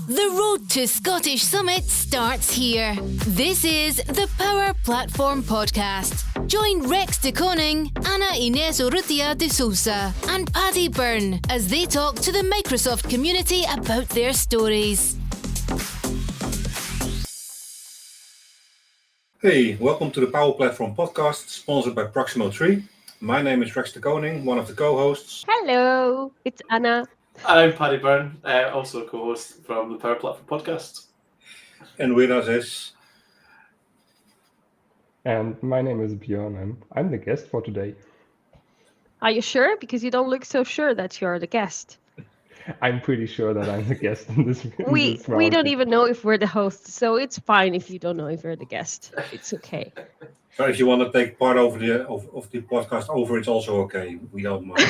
The road to Scottish Summit starts here. This is the Power Platform Podcast. Join Rex de Koning, Ana Inés Urrutia de Sousa, and Paddy Byrne as they talk to the Microsoft community about their stories. Hey, welcome to the Power Platform Podcast, sponsored by Proximo 3. My name is Rex de Koning, one of the co-hosts. Hello, it's Anna. I'm Paddy Byrne, also a co-host from the Power Platform Podcast. And with us is... And my name is Björn. I'm the guest for today. Are you sure? Because you don't look so sure that you're the guest. I'm pretty sure that I'm the guest in this. We round. don't even know if we're the host, so it's fine if you don't know if you're the guest. It's okay. So if you want to take part of the podcast over, it's also okay. We don't mind.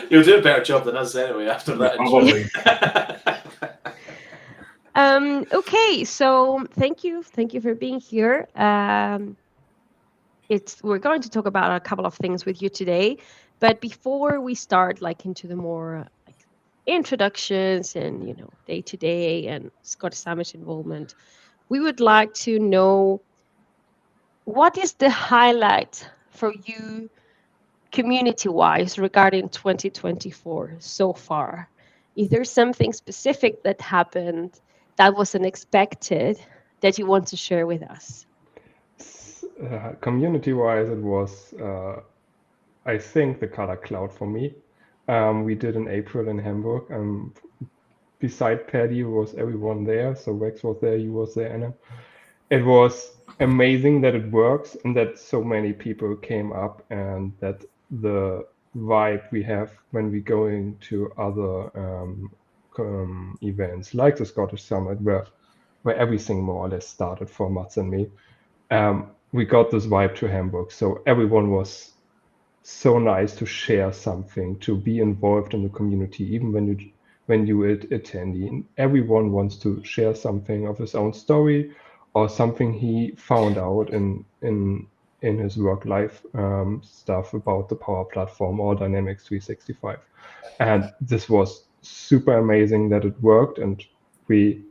You'll do a better job than us anyway after that. Probably. Okay, so thank you for being here. We're going to talk about a couple of things with you today, but before we start into the more introductions and day to day and Scottish Summit involvement, we would like to know what is the highlight for you community-wise regarding 2024 so far? Is there something specific that happened that was unexpected that you want to share with us? Community-wise, it was, I think, the Color Cloud for me. We did in April in Hamburg. Beside Paddy was everyone there. So Rex was there, you was there, Anna. It was amazing that it works and that so many people came up and that the vibe we have when we go into other events like the Scottish Summit where everything more or less started for Mats and me. We got this vibe to Hamburg. So everyone was so nice to share something, to be involved in the community, even when you attendee. Everyone wants to share something of his own story or something he found out in his work life stuff about the Power Platform or Dynamics 365. And this was super amazing that it worked. And we,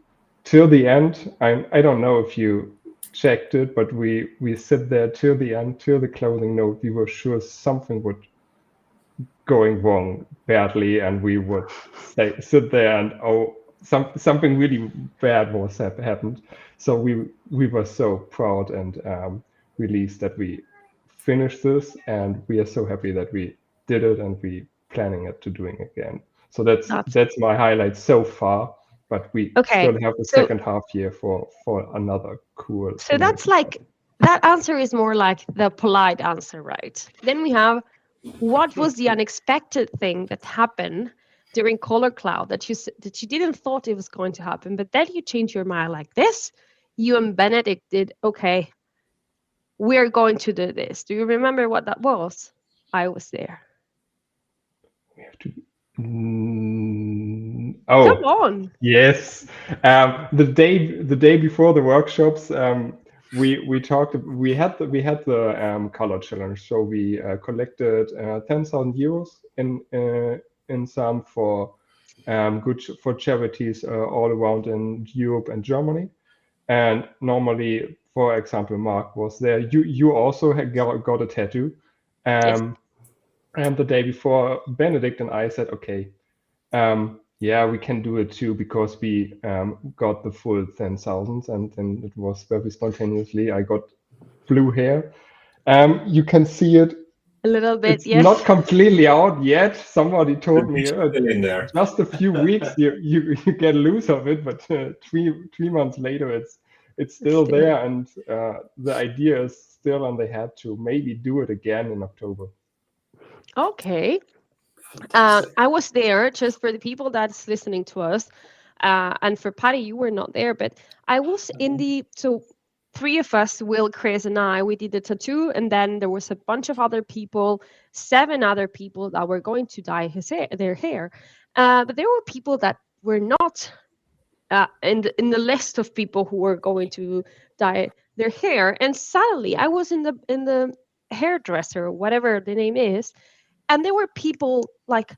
till the end, I don't know if you checked it, but we sit there till the end, till the closing note. We were sure something would going wrong badly, and we would sit there and something really bad was happened. So we were so proud and released that we finished this, and we are so happy that we did it, and we planning it to doing again. So that's my highlight so far. But we still have the second half year for another cool. So that's that answer is more like the polite answer, right? Then we have, what was the unexpected thing that happened during Color Cloud that you didn't thought it was going to happen, but then you changed your mind like this? You and Benedict did, okay, we're going to do this. Do you remember what that was? I was there. We have to. Come on. Yes. The day before the workshops, we talked. We had the color challenge. So we collected 10,000 euros in sum for for charities all around in Europe and Germany. And normally, for example, Mark was there. You also got a tattoo. Yes. And the day before, Benedict and I said, okay, we can do it too, because we got the full 10,000, and then it was very spontaneously. I got blue hair. You can see it a little bit. It's yes. not completely out yet. Somebody told me in there. Just a few weeks you get loose of it, but 3 months later it's still there, and the idea is still on the head to maybe do it again in October. Okay. I was there, just for the people that's listening to us, and for Paddy, you were not there, but I was so 3 of us, Will, Chris, and I, we did the tattoo, and then there was a bunch of other people, 7 other people that were going to dye their hair, but there were people that were not in the list of people who were going to dye their hair, and suddenly I was in the hairdresser, whatever the name is. And there were people like,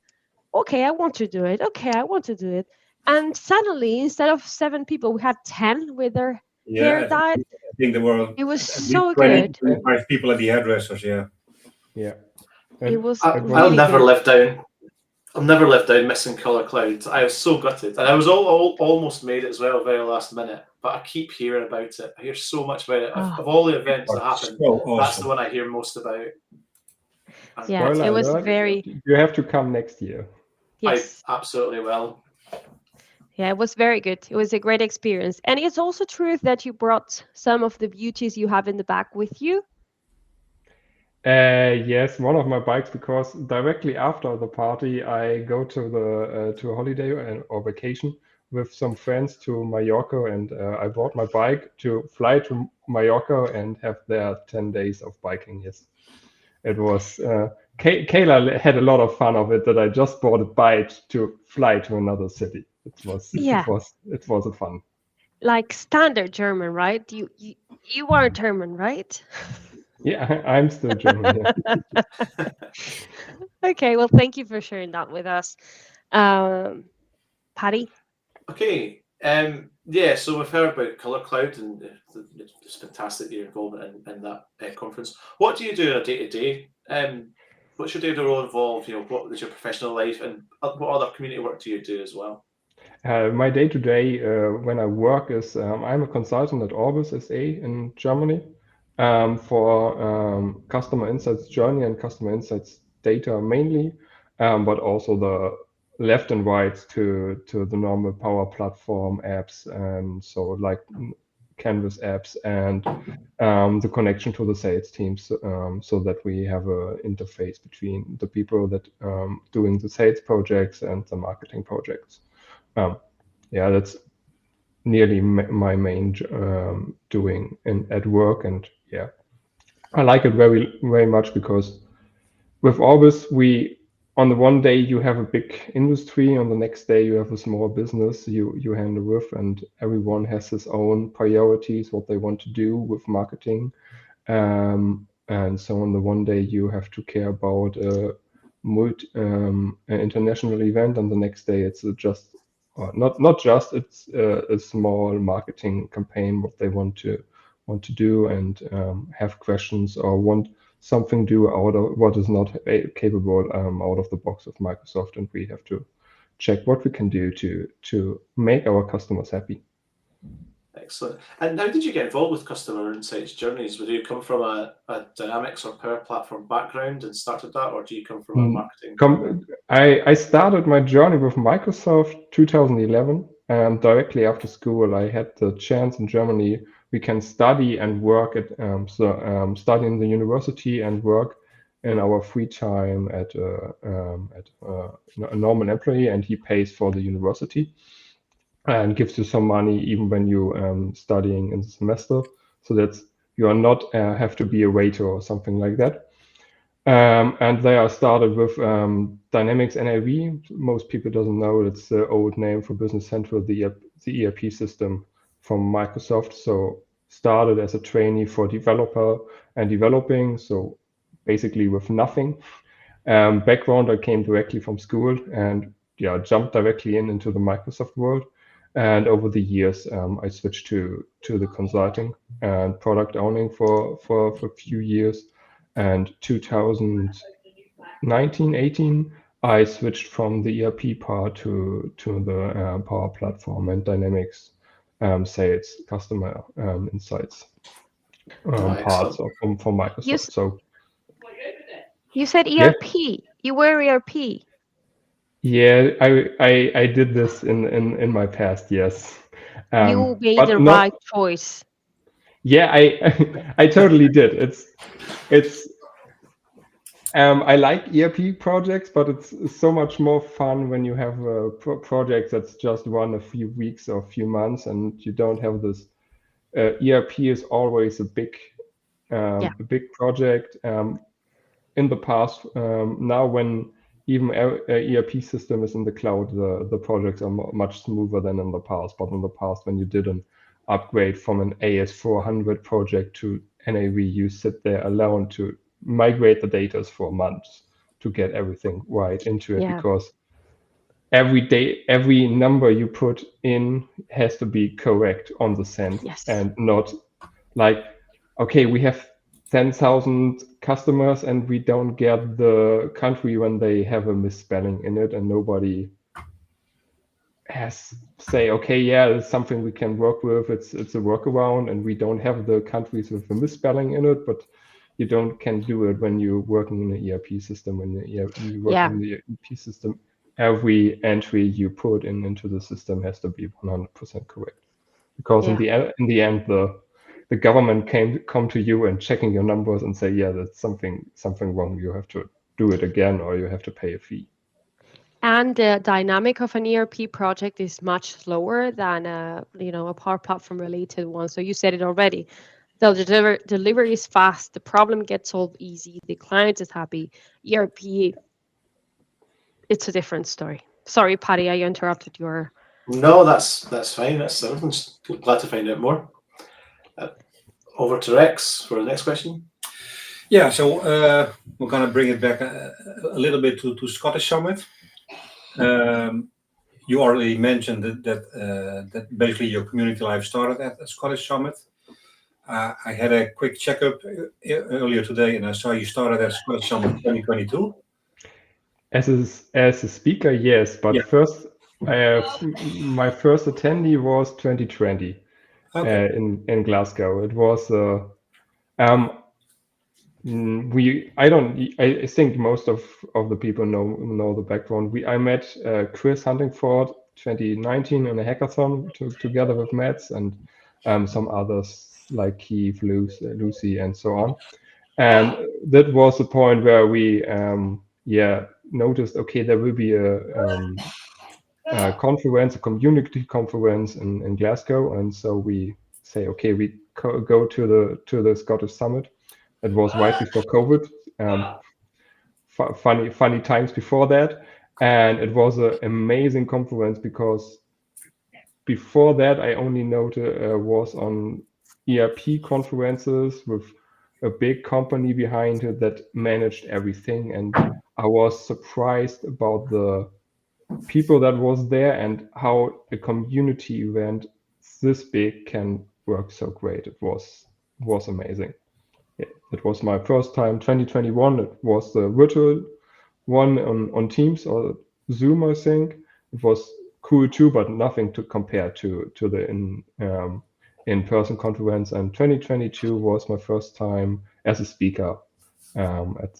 okay, I want to do it. Okay, I want to do it. And suddenly, instead of 7 people, we had 10 with their hair dyed. I think there were It was at least so 20, good. 25 people at the hairdressers. Yeah. Yeah. It was I'll really never good. live down. I'll never live down missing colour clouds. I was so gutted, and I was almost made it as well, very last minute. But I keep hearing about it. I hear so much about it. Of all the events that happen, So awesome. that's the one I hear most about. And Yeah, Spoiler it was alert, very. You have to come next year. Yes. I absolutely will. Yeah, it was very good. It was a great experience. And it's also true that you brought some of the beauties you have in the back with you. Yes, one of my bikes, because directly after the party, I go to a holiday or vacation with some friends to Mallorca, and I bought my bike to fly to Mallorca and have there 10 days of biking. Yes, it was. Kayla had a lot of fun of it, that I just bought a bike to fly to another city. It was a fun. Like standard German, right? You are German, right? Yeah, I'm still German. Yeah. Okay, well, thank you for sharing that with us. Patty? Okay. Yeah, so we've heard about Colour Cloud, and it's fantastic your involvement in that conference. What do you do on a day-to-day? What's your day-to-day role involved? What is your professional life, and what other community work do you do as well? My day-to-day when I work is I'm a consultant at Orbis SA in Germany for customer insights journey and customer insights data mainly, but also the left and right to the normal Power Platform apps, and so like Canvas apps, and the connection to the sales teams, so that we have a interface between the people that doing the sales projects and the marketing projects. Yeah, that's nearly my main doing at work, and yeah, I like it very, very much, because with Orbis, on the one day you have a big industry, on the next day you have a small business you handle with, and everyone has his own priorities, what they want to do with marketing, and so on the one day you have to care about an international event, and the next day it's just not just, it's a small marketing campaign what they want to do, and have questions or want something do out of what is not capable out of the box of Microsoft, and we have to check what we can do to make our customers happy. Excellent. And how did you get involved with customer insights journeys? Would you come from a Dynamics or Power Platform background and started that, or do you come from a marketing background? I started my journey with Microsoft 2011, and directly after school I had the chance in Germany we can study and work at study in the university and work in our free time at a normal employee, and he pays for the university and gives you some money even when you studying in the semester, so that you are not have to be a waiter or something like that. And there I started with Dynamics NAV. Most people doesn't know it's the old name for Business Central, the ERP system from Microsoft. So started as a trainee for developer and developing, so basically with nothing. Background, I came directly from school and jumped directly into the Microsoft world. And over the years, I switched to the consulting and product owning for a few years. And 2019, 18, I switched from the ERP part to the Power Platform and Dynamics sales, customer insights parts from Microsoft. So you said ERP. Yeah. You were ERP. Yeah, I did this in my past, yes. You made the right choice. Yeah, I totally did. It's I like ERP projects, but it's so much more fun when you have a project that's just run a few weeks or a few months, and you don't have this. ERP is always a big project. In the past, now when even ERP system is in the cloud, the projects are much smoother than in the past. But in the past, when you did an upgrade from an AS400 project to NAV, you sit there alone to migrate the data for months to get everything right into it, because every number you put in has to be correct on the cent, Yes. and not like, okay, we have 10,000 customers and we don't get the country when they have a misspelling in it, and nobody has say, okay, yeah, it's something we can work with. It's a workaround, and we don't have the countries with the misspelling in it, but you can do it when you're working in an ERP system. When you're working in the ERP system, every entry you put into the system has to be 100% correct, because in the end, the government come to you and checking your numbers and say, yeah, that's something wrong. You have to do it again, or you have to pay a fee. And the dynamic of an ERP project is much slower than a Power Platform related one. So you said it already. The delivery is fast. The problem gets solved easy. The client is happy. ERP, it's a different story. Sorry, Paddy, I interrupted your. No, that's fine. That's everything's glad to find out more. Over to Rex for the next question. Yeah, so we're going to bring it back a little bit to Scottish Summit. You already mentioned that basically your community life started at the Scottish Summit. I had a quick checkup earlier today, and I saw you started at Scottish Summit 2022. As a speaker, yes, but first, my first attendee was 2020 in Glasgow. It was I think most of the people know the background. I met Chris Huntingford 2019 in a hackathon together with Mats and some others like Keith, Lucy, and so on. And that was the point where we noticed, okay, there will be a conference, a community conference in Glasgow, and so we say, okay, we go to the Scottish Summit. It was right before COVID. Funny times before that, and it was an amazing conference, because before that I only was on ERP conferences with a big company behind it that managed everything, and I was surprised about the people that was there and how a community event this big can work so great. It was amazing. Yeah, it was my first time. 2021, it was the virtual one on Teams or Zoom, I think. It was cool too, but nothing to compare to the in-person conference. And 2022 was my first time as a speaker at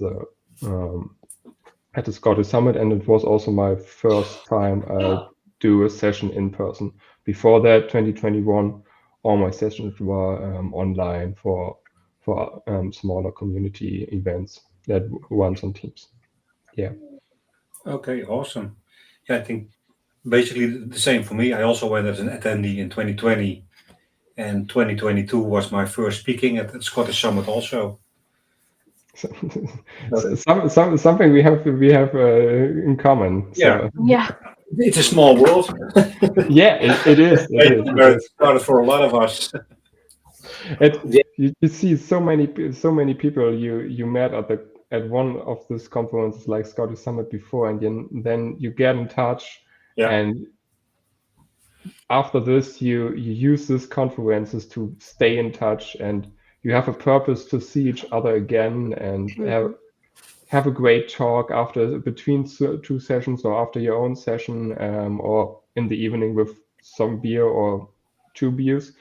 the Scottish Summit, and it was also my first time do a session in person. Before that, 2021, all my sessions were online for smaller community events that runs on Teams. Yeah. Okay, awesome. Yeah, I think basically the same for me. I also went as an attendee in 2020, and 2022 was my first speaking at the Scottish Summit also. Something we have in common. Yeah. So. Yeah. It's a small world. Yeah, it is. It started for a lot of us. You see so many people you met at one of these conferences like Scottish Summit before, and then you get in touch, and after this you use these conferences to stay in touch, and you have a purpose to see each other again and have a great talk between two sessions, or after your own session, or in the evening with some beer or 2 beers,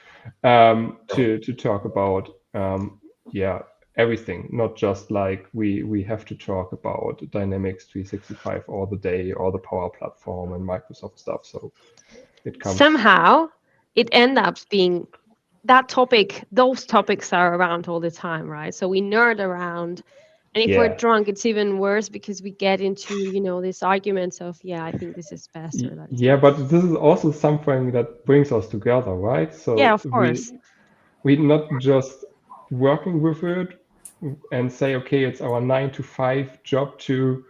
to talk about everything, not just like we have to talk about Dynamics 365 all the day, or the Power Platform and Microsoft stuff. So it comes somehow it ends up being that topic. Those topics are around all the time, right? So we nerd around. And if we're drunk, it's even worse, because we get into, these arguments of, I think this is best. Or that is best. But this is also something that brings us together, right? So yeah, of course. We're not just working with it and say, okay, it's our 9 to 5 job to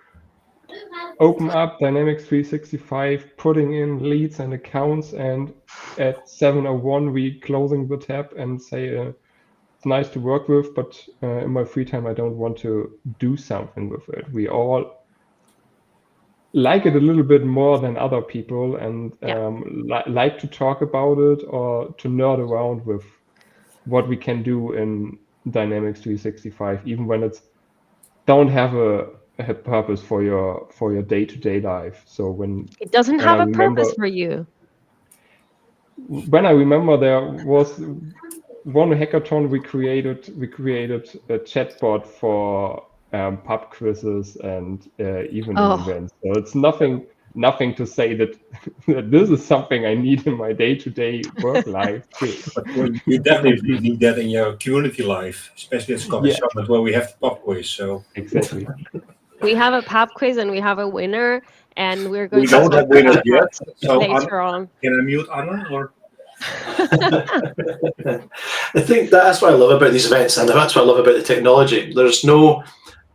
open up Dynamics 365, putting in leads and accounts, and at 7:01 we closing the tab and say, it's nice to work with, but in my free time I don't want to do something with it. We all like it a little bit more than other people, and Yeah. like to talk about it or to nerd around with what we can do in Dynamics 365, even when it's don't have a purpose for your day-to-day life. So It doesn't when have I a remember purpose for you. there was one hackathon we created a chatbot for pub quizzes and evening Oh. events. So it's nothing to say that, that this is something I need in my day-to-day work life too. But you definitely need that in your community life, especially at Scottish Yeah. Summit where we have the pub quiz. So Exactly. We have a pub quiz and we have a winner, and we're going we to don't talk have winners about yet. that So later on. can I mute Anna or? I think that's what I love about these events, and that's what I love about the technology. There's no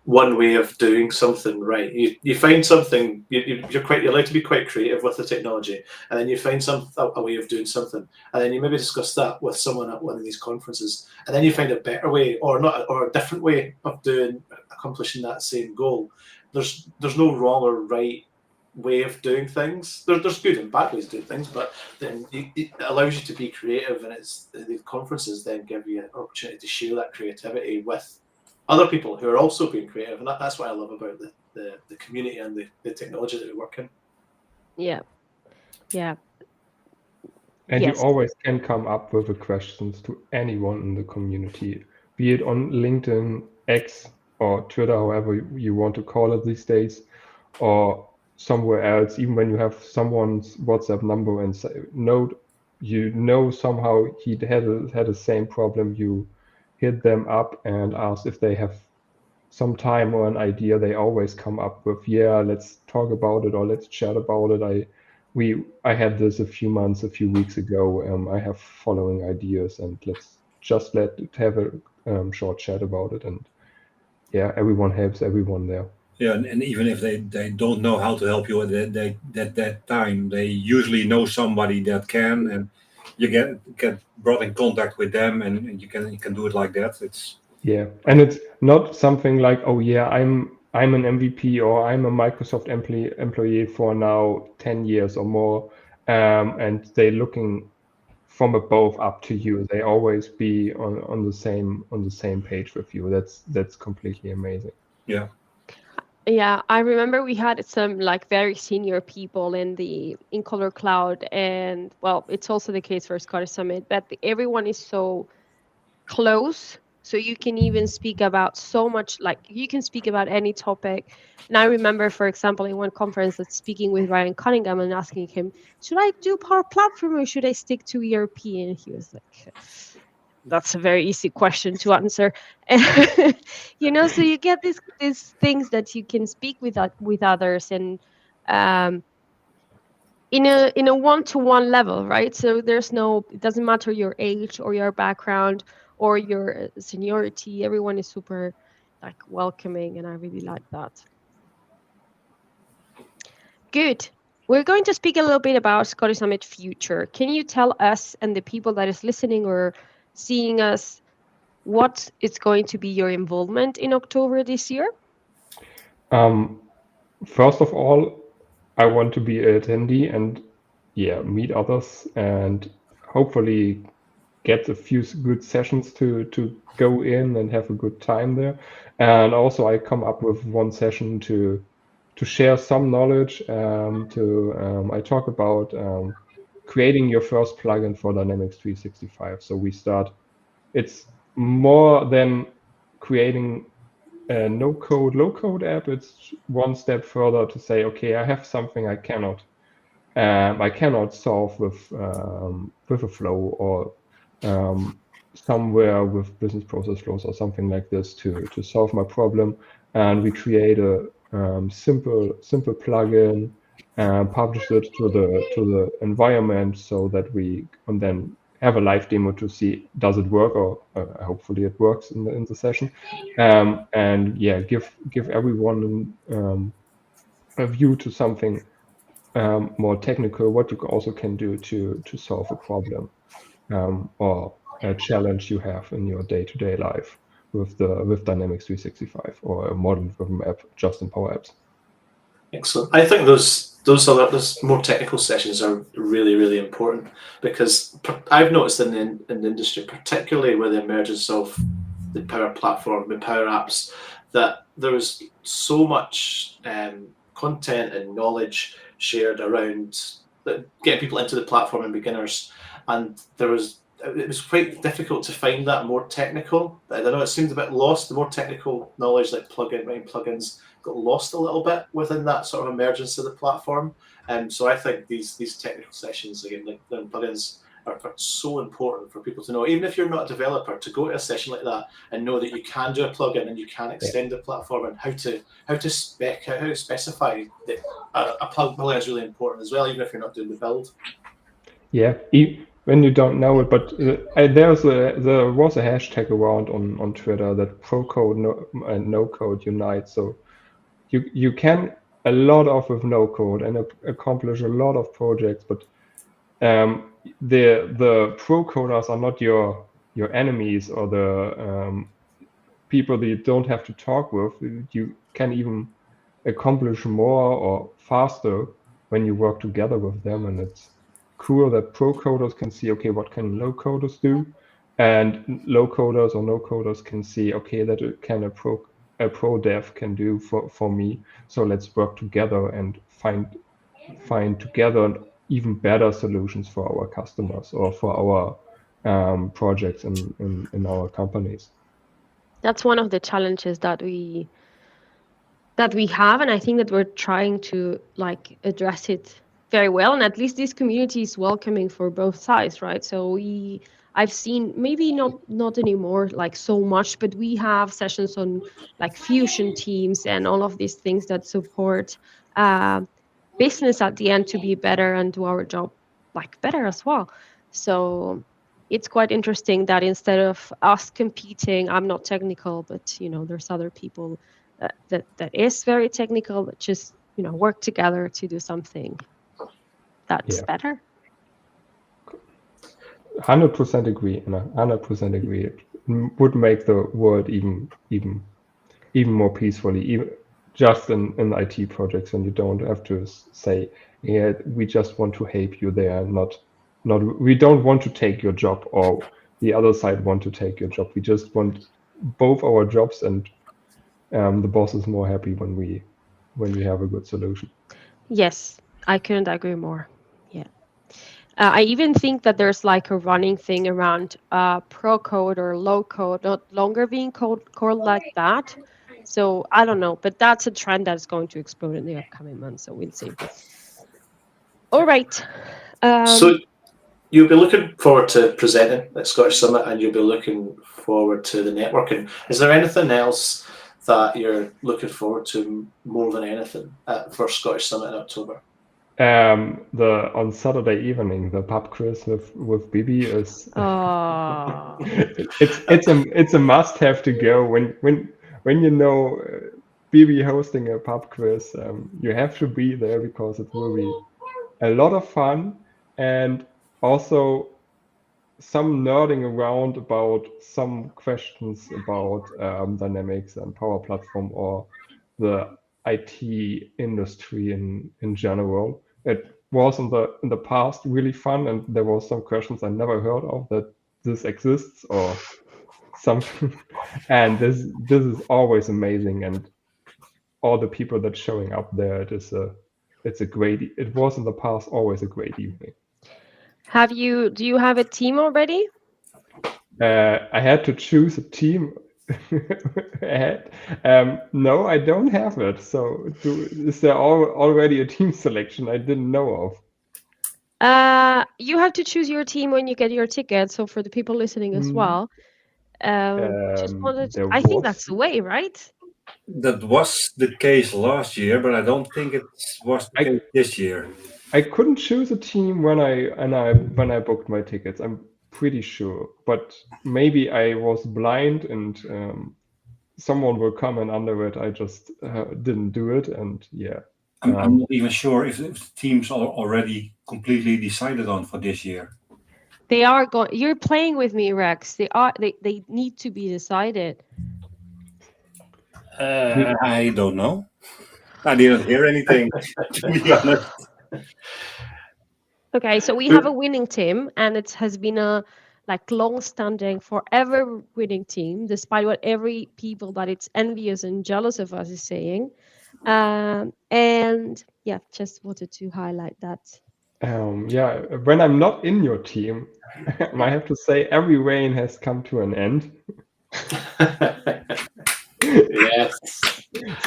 one way of doing something right. You find something, you're allowed to be quite creative with the technology, and then you find a way of doing something, and then you maybe discuss that with someone at one of these conferences, and then you find a better way or a different way of accomplishing that same goal. There's no wrong or right way of doing things. There's good and bad ways of doing things, but then it allows you to be creative, and the conferences then give you an opportunity to share that creativity with other people who are also being creative, and that's what I love about the community and the technology that we work in. Yeah. And Yes. you always can come up with the questions to anyone in the community, be it on LinkedIn, X, or Twitter, however you want to call it these days, or somewhere else. Even when you have someone's WhatsApp number and somehow he had the same problem, you hit them up and ask if they have some time or an idea. They always come up with, yeah, let's talk about it or let's chat about it. I had this a few weeks ago. I have following ideas, and let's just have a short chat about it. And yeah, everyone helps everyone there. Yeah, and even if they don't know how to help you at that time, they usually know somebody that can, and you get brought in contact with them, and you can do it like that. Yeah, and it's not something like, oh yeah, I'm an MVP or I'm a Microsoft employee for now 10 years or more, and they're looking from above up to you. They always be on the same page with you. That's completely amazing. Yeah. Yeah, I remember we had some like very senior people in Color Cloud, and well, it's also the case for Scottish Summit, but everyone is so close, so you can even speak about so much, like you can speak about any topic. And I remember, for example, in one conference that's speaking with Ryan Cunningham and asking him, should I do Power Platform or should I stick to ERP? And he was like, that's a very easy question to answer. So you get these things that you can speak with others, and in a one-to-one level, right? So it doesn't matter your age or your background or your seniority. Everyone is super like welcoming, and I really like that. Good. We're going to speak a little bit about Scottish Summit future. Can you tell us and the people that is listening or seeing us what is going to be your involvement in October this year? First of all, I want to be an attendee and meet others and hopefully get a few good sessions to go in and have a good time there. And also I come up with one session to share some knowledge. I talk about creating your first plugin for Dynamics 365. So it's more than creating a no-code, low-code app. It's one step further to say, okay, I have something I cannot solve with a flow or somewhere with business process flows or something like this to solve my problem. And we create a simple plugin and publish it to the environment so that we can then have a live demo to see does it work, or hopefully it works in the session, and give everyone a view to something more technical, what you also can do to solve a problem or a challenge you have in your day-to-day life with Dynamics 365 or a model-driven app just in Power Apps. Excellent. I think those more technical sessions are really, really important, because I've noticed in the industry, particularly with the emergence of the Power Platform, the Power Apps, that there was so much content and knowledge shared around getting people into the platform and beginners, and it was quite difficult to find that more technical. I don't know, it seemed a bit lost. The more technical knowledge, like plugins, got lost a little bit within that sort of emergence of the platform. So I think these technical sessions, again, like plugins, are so important for people to know. Even if you're not a developer, to go to a session like that and know that you can do a plugin and you can extend the platform, and how to specify that a plugin is really important as well, even if you're not doing the build. Yeah, when you don't know it, but there was a hashtag around on Twitter that pro code and no code unite. So you can a lot of with no code and accomplish a lot of projects, but the pro coders are not your enemies or the people that you don't have to talk with. You can even accomplish more or faster when you work together with them, and it's cool that pro coders can see, okay, what can low coders do, and low coders or no coders can see, okay, that can a pro dev can do for me. So let's work together and find together even better solutions for our customers or for our projects in our companies. That's one of the challenges that we have, and I think that we're trying to address it very well, and at least this community is welcoming for both sides, right? So I've seen, maybe not anymore so much, but we have sessions on fusion teams and all of these things that support business at the end to be better and do our job better as well. So it's quite interesting that instead of us competing, I'm not technical, but there's other people that is very technical, that just work together to do something that's better. 100% agree, and 100% agree. It would make the world even more peacefully, even just in IT projects, and you don't have to say, yeah, we just want to help you there, not we don't want to take your job, or the other side want to take your job. We just want both our jobs, and the boss is more happy when we have a good solution. Yes, I couldn't agree more. Yeah. I even think that there's a running thing around pro code or low code not longer being called like that. So I don't know, but that's a trend that's going to explode in the upcoming months. So we'll see. All right. So you'll be looking forward to presenting at Scottish Summit, and you'll be looking forward to the networking. Is there anything else that you're looking forward to more than anything for Scottish Summit in October? On Saturday evening, the pub quiz with Bibi is it's a must-have to go when Bibi hosting a pub quiz. You have to be there because it will be a lot of fun, and also some nerding around about some questions about Dynamics and Power Platform or the IT industry in general. It was in the past really fun, and there were some questions I never heard of that this exists or something. And this is always amazing, and all the people that's showing up there, it was in the past always a great evening. Do you have a team already? I had to choose a team. No, I don't have it. So is there already a team selection I didn't know of? You have to choose your team when you get your ticket. So for the people listening as well, I think that's the way, right? That was the case last year, but I don't think it was the case this year. I couldn't choose a team when I booked my tickets. I'm pretty sure, but maybe I was blind and someone will comment under it. I just didn't do it, and yeah. I'm not even sure if the teams are already completely decided on for this year. They are going. You're playing with me, Rex. They need to be decided. I don't know. I didn't hear anything, to be honest. Okay, so we have a winning team, and it has been a long-standing, forever winning team, despite what every people that it's envious and jealous of us is saying. And yeah, just wanted to highlight that. Yeah, when I'm not in your team, I have to say every reign has come to an end. Yes.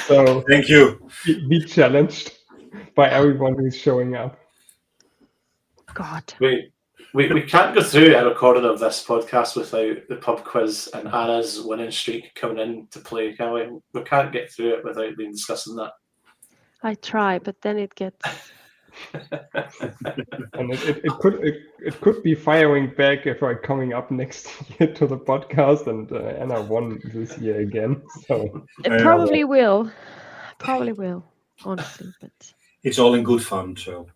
So Thank you. be challenged by everyone who's showing up. God. We can't go through a recording of this podcast without the pub quiz and Anna's winning streak coming in to play, can we? We can't get through it without being discussing that. I try, but then it gets. And it could be firing back if I'm coming up next year to the podcast, and Anna won this year again. So It probably will. Probably will, honestly. But it's all in good fun, so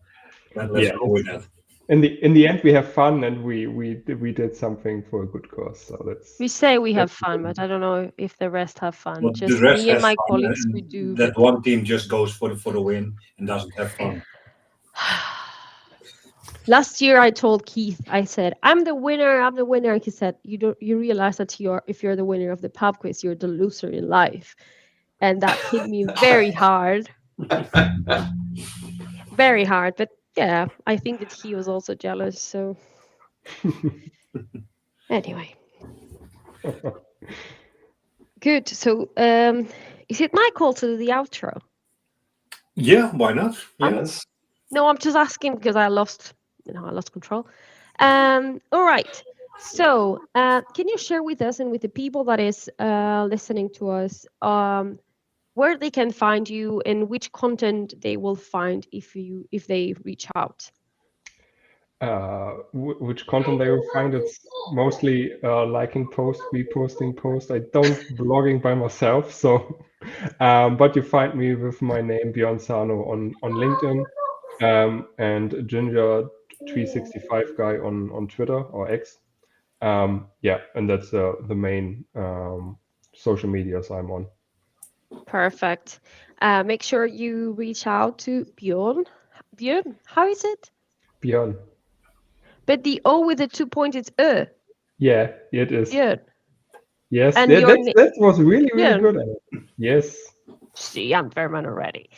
let's go with that. In the end, we have fun, and we did something for a good cause. So we say we have fun, but I don't know if the rest have fun. Well, just the rest me and my fun, colleagues, and we do. That one team just goes for the win and doesn't have fun. Last year, I told Keith, I said, "I'm the winner. I'm the winner." And he said, "You realize that if you're the winner of the pub quiz, you're the loser in life," and that hit me very hard, very hard. But yeah, I think that he was also jealous. So anyway, good. So is it my call to do the outro? Yeah, why not? Yes. No, I'm just asking because I lost control. All right. So, can you share with us and with the people that is listening to us where they can find you and which content they will find if they reach out? Which content they will find? It's mostly liking posts, reposting posts. I don't blogging by myself, so but you find me with my name Björn Zahnow on LinkedIn, and Ginger365 guy on Twitter or X. Yeah, and that's the main social medias I'm on. Perfect. Make sure you reach out to Björn. Björn, how is it? Björn. But the O with the 2 points, it's Ö. Yeah, it is. Björn. Yes, And that was really good. Yes. See, I'm Verman already.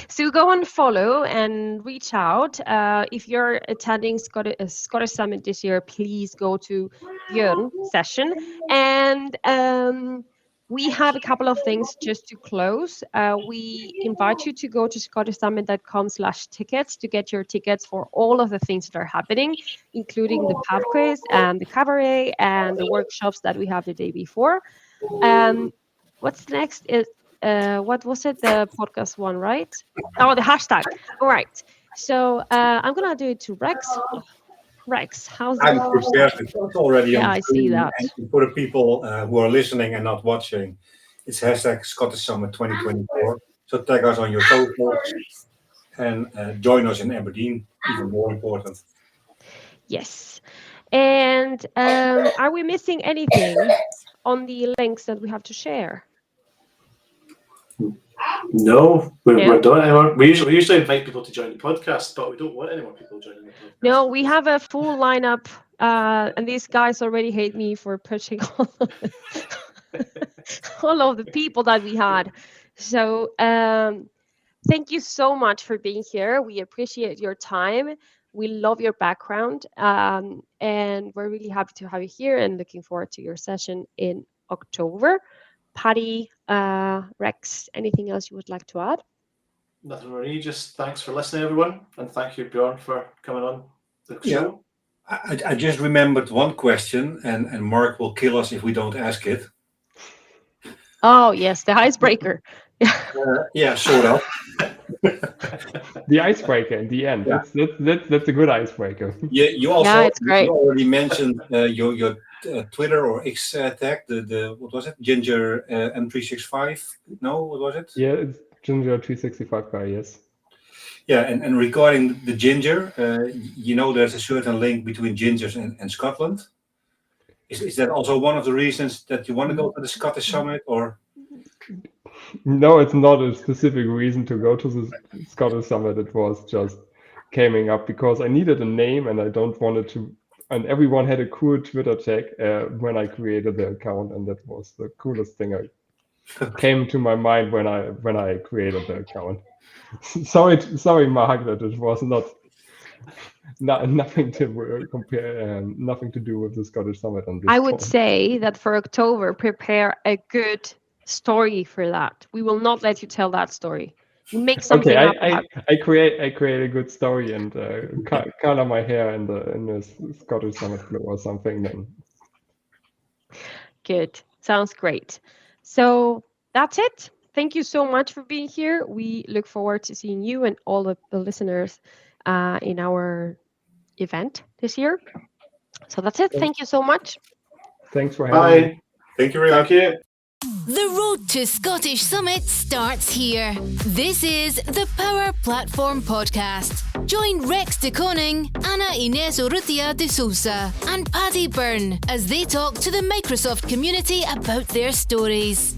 So go and follow and reach out. If you're attending Scottish Summit this year, please go to Björn's session. And we have a couple of things just to close. We invite you to go to scottishsummit.com/tickets to get your tickets for all of the things that are happening, including the pub quiz and the cabaret and the workshops that we have the day before. What's next is what was it? The podcast one, right? Oh, the hashtag. All right. So I'm gonna do it to Rex. Rex, how's I'm the prepared. It's already on I see that. And for the people who are listening and not watching, it's hashtag Scottish Summit 2024. So tag us on your socials and join us in Aberdeen. Even more important. Yes. And are we missing anything on the links that we have to share? No, we're done anymore. We usually invite people to join the podcast, but we don't want any more people joining the podcast. No, we have a full lineup, and these guys already hate me for pushing all of the people that we had. So thank you so much for being here. We appreciate your time. We love your background, and we're really happy to have you here and looking forward to your session in October. Paddy, Rex, anything else you would like to add? Nothing, Marie. Just thanks for listening, everyone, and thank you, Björn, for coming on the show. I just remembered one question, and Mark will kill us if we don't ask it. Oh yes, the icebreaker. Yeah, sort of. The icebreaker in the end. Yeah. That's a good icebreaker. Yeah, you also it's great. You already mentioned your Twitter or X tag. The what was it? Ginger M365. No, what was it? Yeah, it's Ginger365 guy. Yes. Yeah, and regarding the ginger, there's a certain link between gingers and Scotland. Is that also one of the reasons that you want to go to the Scottish Summit, or? No, it's not a specific reason to go to the Scottish Summit. It was just coming up because I needed a name and I don't want it to. And everyone had a cool Twitter tag when I created the account, and that was the coolest thing I came to my mind when I created the account. sorry, Mark, that it was nothing to compare, nothing to do with the Scottish Summit. On this I would point. say that for October, prepare a good story for that. We will not let you tell that story. You make something Okay, up. I create a good story and color my hair in the Scottish Summit blue or something. Then Good. Sounds great. So that's it. Thank you so much for being here. We look forward to seeing you and all of the listeners in our event this year. So that's it. Thank you so much. thanks for having me. Bye. Thank you very much. Thank you. The road to Scottish Summit starts here. This is the Power Platform Podcast. Join Rex de Koning, Ana Inés Urrutia de Sousa, and Paddy Byrne as they talk to the Microsoft community about their stories.